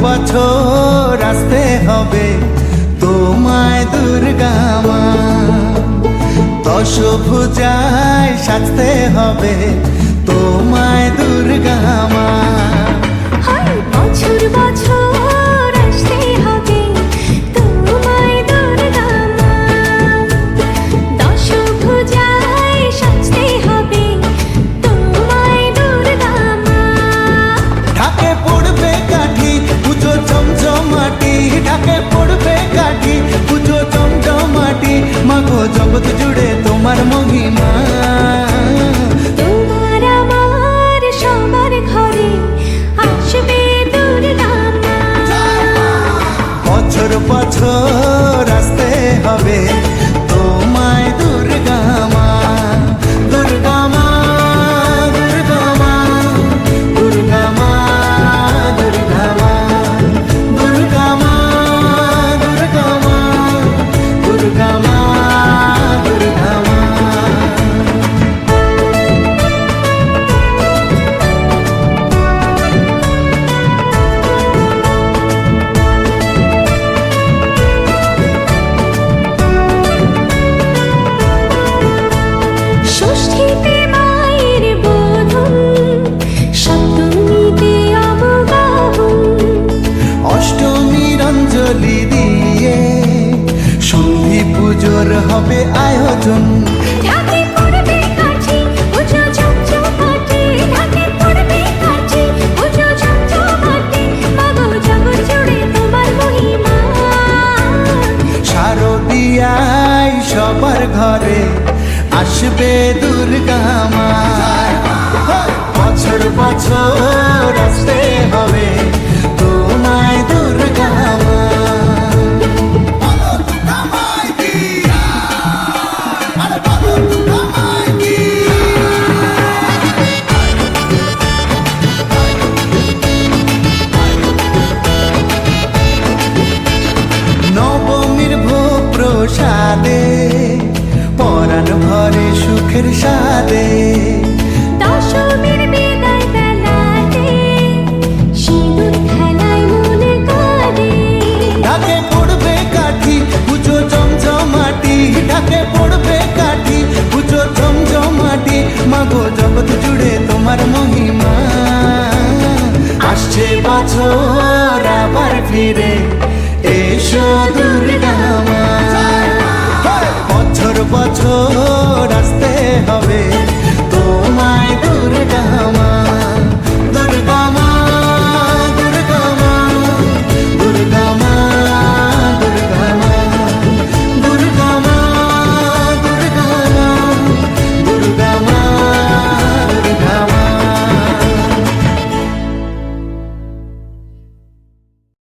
বছর আসতে হবে তোমায় দুর্গা মা, দশভুজায় সাজতে হবে তোমায় দুর্গা মা। বছর বছর আসতে হবে তোমায় দুর্গা মা, দশভুজায় সাজতে হবে তোমায় দুর্গা মা। ঢাকে পড়বে কাঠি পুজো জমজমাটি, ঢাকে পড়বে কাঠি পুজো জমজমাটি, মাগো জগৎ জুড়ে তোমার মহিমা। তোমার আমার সবার ঘরে আসবে দুর্গা মা, বছর বছর আসতে হবে তোমায় দুর্গা মা, দুর্গা মা, দুর্গা মা, দুর্গা মা, দুর্গা মা, দুর্গা মা, দুর্গা মা, দুর্গা মা, দুর্গা মা। ষষ্ঠীতে মায়ের বোধন, সপ্তমীতে অবগাহন, অষ্টমীর অঞ্জলি দিয়ে সন্ধি পুজোর হবে আয়োজন। ঢাকে পড়বে কাঠি পুজো জমজমাটি, ঢাকে পড়বে কাঠি পুজো জমজমাটি, মাগো জগৎ জুড়ে তোমার মহিমা। শারদিয়ায় সবার ঘরে আসবে দুর্গা মা, বছর বছর আসতে হবে তোমায় দুর্গা মা। নবমীর ভোগ প্রসাদে পরাণ ভরে সুখের সাদে,